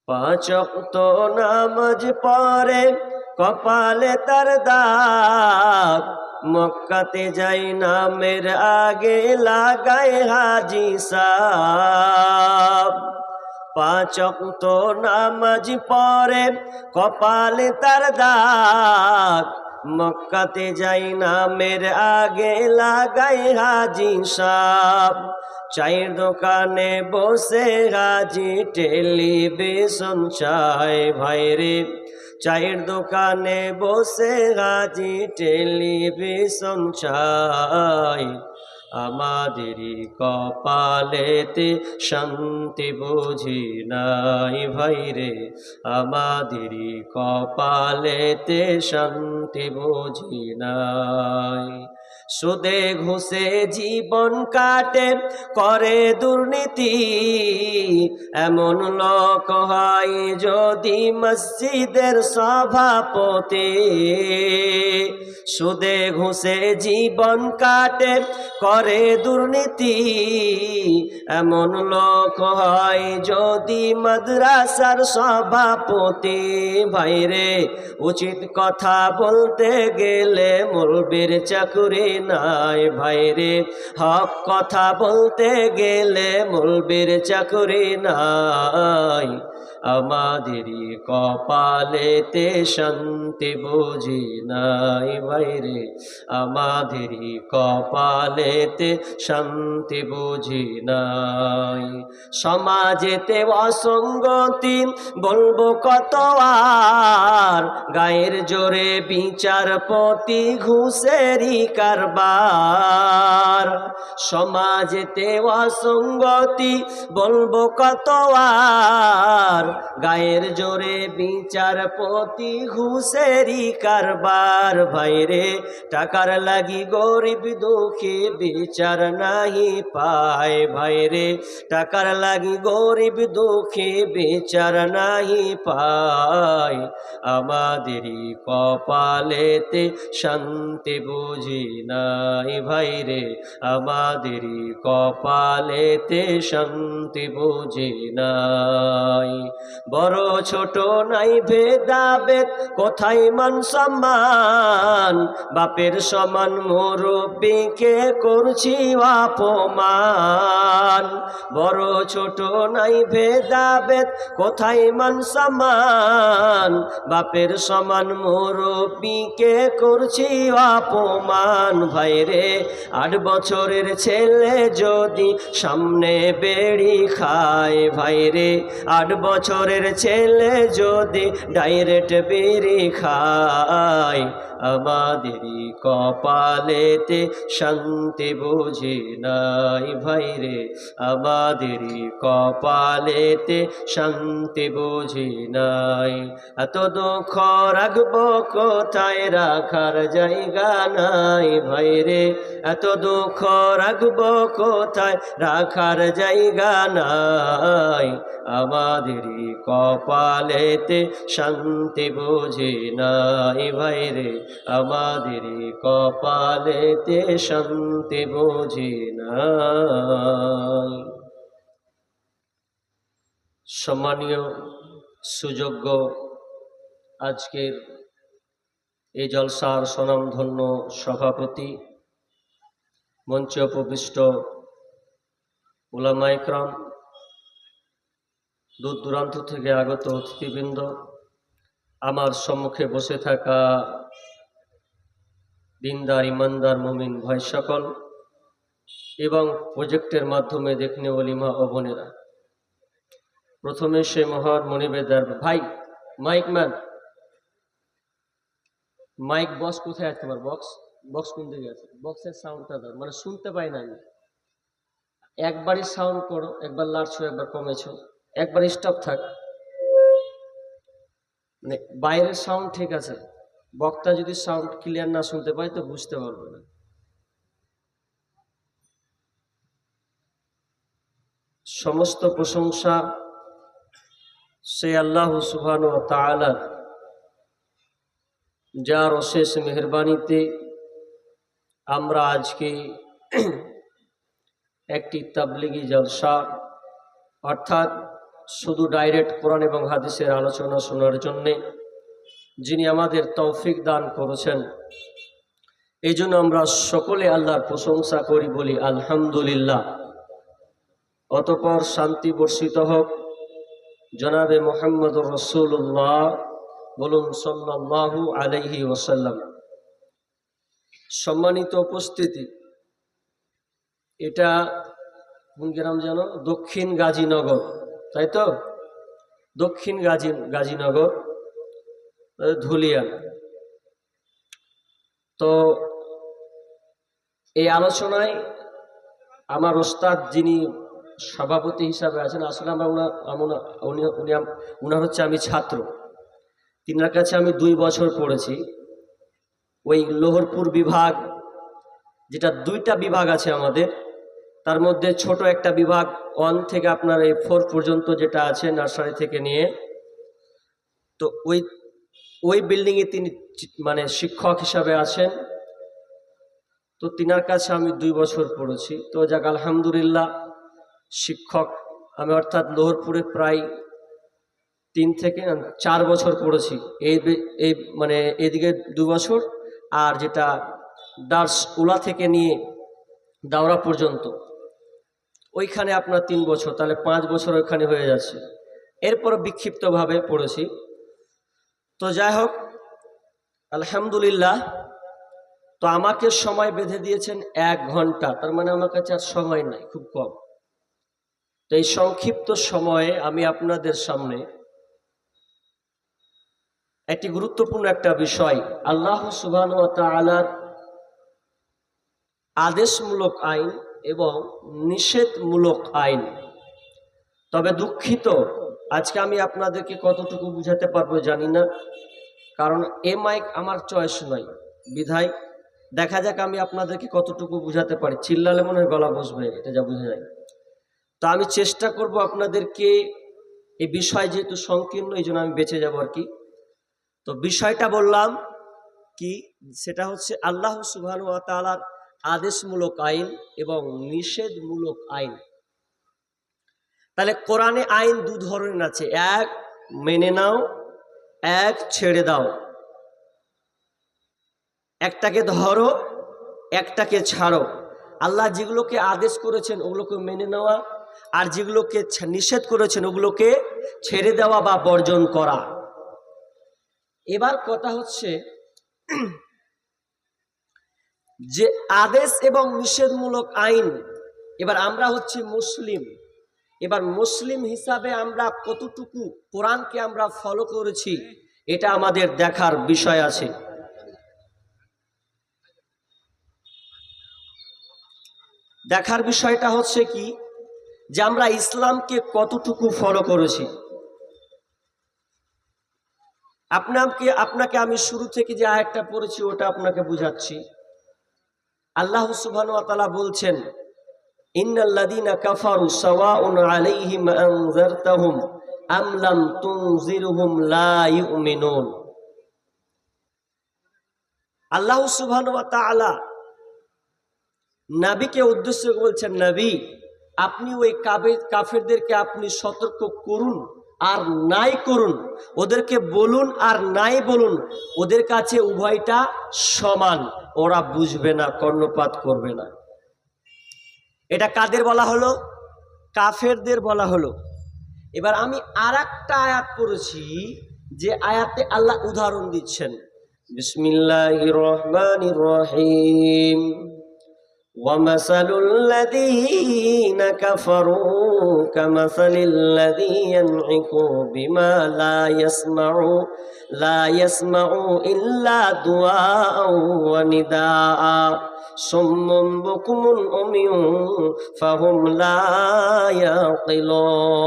পাঁচ ওয়াক্ত নামাজ পড়ে কপালে তার দাগ, মক্কাতে যাই নামের আগে লাগায় হাজি সাব। পাঁচ ওয়াক্ত নামাজ পড়ে কপালে তার দাগ, মক্কাতে যাই নামের আগে লাগাই হাজি সাব। চায়ের দোকানে বসে হাজি টেলিভিশন চায় ভাইরে, চায়ের দোকানে বসে হাজি টেলিভিশন চায়। আমাদেরই কপালেতে শান্তি বুঝি নাই ভাইরে, আমাদেরই কপালেতে শান্তি বুঝি নাই। সুদে ঘুষে জীবন কাটে করে দুর্নীতি, এমন লোক হয় যদি মসজিদের সভাপতি। সুদে ঘুষে জীবন কাটে করে দুর্নীতি, এমন লোক হয় যদি মাদ্রাসার সভাপতি। ভাইরে উচিত কথা বলতে গেলে মৌলবীর চাকরি নাই ভাইরে, হক কথা বলতে গেলে মৌলবীর চাকরি নাই। আমাদেরই কপালেতে শান্তি বুঝি নাই ভাইরে, আমাদেরই কপালেতে শান্তি বুঝি নাই। সমাজেতে অসঙ্গতি বলবো কত আর, গায়ের জোরে বিচারপতি ঘুষেরই কারবার। সমাজেতে অসঙ্গতি বলবো কত আর, গায়ের জোরে বিচারপতি ঘুষেরই কারবার। ভাইরে টাকার লাগি গরিব দুঃখী বিচার নাহি পায় ভাইরে, টাকার লাগি গরিব দুঃখী বিচার নাহি পায়। আমাদেরই কপালেতে শান্তি বুঝি নাই ভাইরে, আমাদেরই কপালেতে শান্তি বুঝি নাই। বড় ছোট নাই ভেদাভেদ কোথায় মান সম্মান, বাপের সমান মুরব্বিকে করছি অপমান। বড় ছোট নাই ভেদাভেদ কোথায় মান সম্মান, বাপের সমান মুরব্বিকে করছি অপমান। ভাইরে 8 বছরের ছেলে যদি সামনে বেড়ি খায় ভাইরে, 8 বছরের ছেলে যদি ডাইরেক্ট বিড়ি খায়। আমাদেরই কপালেতে শান্তি বুঝি নাই ভাইরে, আমাদেরই কপালেতে শান্তি বুঝি নাই। এত দুঃখ রাখবো কোথায় রাখার জায়গা নাই ভাইরে, এত দুঃখ রাখবো কোথায় রাখার জায়গা নাই। আমাদেরই কপালেতে শান্তি বুঝি নাই ভাইরে, আমাদেরই কপালেতে শান্তি বুঝি নাই। সম্মানীয় সুযোগ্য আজকের এই জলসার স্বনামধন্য সভাপতি, মঞ্চে উপবিষ্ট উলামায়ে কেরাম, দূর দূরান্ত থেকে আগত অতিথিবৃন্দ, আমার সম্মুখে বসে থাকা দিনদার ইমানদার মুমিন ভাই সকল, এবং প্রজেক্টের মাধ্যমে দেখনে ওলিমা ও বোনেরা। প্রথমে সে মহান মনিবেদার ভাই, মাইক ম্যান, মাইক বক্স কোথায় আছে? তোমার বক্স বক্স কোন দিকে আছে? বক্সের সাউন্ডটা দাও, মানে শুনতে পাই না আমি। একবারই সাউন্ড করো, একবার লাড়ছো, একবার কমেছো, একবার স্টপ থাক। মানে বাইরের সাউন্ড ঠিক আছে, বক্তা যদি সাউন্ড ক্লিয়ার না শুনতে পায় তো বুঝতে পারবে না। সমস্ত প্রশংসা সে আল্লাহ সুবহানাহু ওয়া তাআলা, যার অশেষ মেহেরবানিতে আমরা আজকে একটি তাবলীগী জলসা অর্থাৎ শুধু ডাইরেক্ট কোরআন এবং হাদিসের আলোচনা শোনার জন্যে, যিনি আমাদের তৌফিক দান করেছেন। এই জন্য আমরা সকলে আল্লাহর প্রশংসা করি, বলি আলহামদুলিল্লাহ। অতঃপর শান্তি বর্ষিত হোক জনাবে মুহাম্মদুর রাসূলুল্লাহ, বলুন সাল্লাল্লাহু আলাইহি ওয়াসাল্লাম। সম্মানিত উপস্থিতি, এটা কোন গ্রাম যেন? দক্ষিণ গাজীনগর, তাই তো? দক্ষিণ গাজীনগর, ধুলিয়ান। তো এই আলোচনায় আমার ওস্তাদ যিনি সভাপতি হিসাবে আছেন, আসলে উনার হচ্ছে আমি ছাত্র। তিনার কাছে আমি 2 বছর পড়েছি। ওই লোহরপুর বিভাগ, যেটা 2টা বিভাগ আছে আমাদের, তার মধ্যে ছোট একটা বিভাগ 1 থেকে আপনার এই 4 পর্যন্ত যেটা আছে, নার্সারি থেকে নিয়ে, তো ওই বিল্ডিংয়ে তিনি মানে শিক্ষক হিসাবে আছেন। তো তিনার কাছে আমি 2 বছর পড়েছি। তো যাক আলহামদুলিল্লাহ, শিক্ষক আমি, অর্থাৎ লোহরপুরে প্রায় 3 থেকে 4 বছর পড়েছি। এই মানে এদিকে 2 বছর, আর যেটা দার্স উলা থেকে নিয়ে দাওরা পর্যন্ত ওইখানে আপনার 3 বছর, তাহলে 5 বছর ওইখানে হয়ে যাচ্ছে। এরপর বিক্ষিপ্তভাবে পড়েছি। তো যাই হোক, আলহামদুলিল্লাহ। তো আমাকে সময় বেঁধে দিয়েছেন 1 ঘন্টা, তার মানে আমার কাছে আর সময় নাই, খুব কম। তো এই সংক্ষিপ্ত সময়ে আমি আপনাদের সামনে একটি গুরুত্বপূর্ণ একটা বিষয়, আল্লাহ সুবহানাহু ওয়া তাআলার আদেশমূলক আইন এবং নিষেধমূলক আইন। তবে দুঃখিত, আজকে আমি আপনাদেরকে কতটুকু বুঝাতে পারবো জানি না, কারণ এ মাইক আমার চয়েস নয়, বিধায় দেখা যাক আমি আপনাদেরকে কতটুকু বুঝাতে পারি। চিল্লালে মনে হয় গলা বসবে, এটা যা বুঝে যায়। তো আমি চেষ্টা করব আপনাদেরকে, এই বিষয় যেহেতু সংকীর্ণ, এই জন্য আমি বেঁচে যাব আর কি। তো বিষয়টা বললাম কি, সেটা হচ্ছে আল্লাহ সুবহানাহু ওয়া তাআলার আদেশমূলক আইন এবং নিষেধমূলক আইন। তাহলে কোরআনে আইন 2 ধরনের আছে, 1 মেনে নাও, 1 ছেড়ে দাও। একটাকে ধরো, একটাকে ছাড়ো। আল্লাহ যেগুলোকে আদেশ করেছেন ওগুলোকে মেনে নেওয়া, আর যেগুলোকে নিষেধ করেছেন ওগুলোকে ছেড়ে দেওয়া বা বর্জন করা। এবার কথা হচ্ছে যে আদেশ এবং নিষেধমূলক আইন, এবার আমরা হচ্ছে মুসলিম, এবার মুসলিম হিসাবে আমরা কতটুকু কোরআনকে আমরা ফলো করেছি, এটা আমাদের দেখার বিষয় আছে। দেখার বিষয়টা হচ্ছে কি, যে আমরা ইসলামকে কতটুকু ফলো করেছি। আপনাকে আমি শুরু থেকে যে আয়াতটা পড়েছি ওটা আপনাকে বুঝাচ্ছি। আল্লাহ সুবহানাহু ওয়া তাআলা বলছেন, ইন্নাল্লাযীনা কাফারু সাওয়াউন আলাইহিম আনযারতাহুম আম লাম তুনজিরহুম লা ইউমিনুন। আল্লাহ সুবহানাহু ওয়া তাআলা নবীকে উদ্দেশ্য করে বলছেন, নবী আপনি ওই কাফেরদেরকে আপনি সতর্ক করুন আর নাই করুন, ওদেরকে বলুন আর নাই বলুন, ওদের কাছে উভয়টা সমান, ওরা বুঝবে না, কর্ণপাত করবে না। এটা কাদের বলা হলো? কাফেরদের বলা হলো। এবার আমি আরেকটা আয়াত পড়েছি, যে আয়াতে আল্লাহ উদাহরণ দিচ্ছেন, বিসমিল্লাহির রহমানির রহিম, وَمَثَلُ الَّذِينَ كَفَرُوا كَمَثَلِ الَّذِي يَنْعِقُ بِمَا لَا يَسْمَعُ إِلَّا دُعَاءً وَنِدَاءً صُمٌّ بُكْمٌ عُمْيٌ فَهُمْ لَا يَعْقِلُونَ।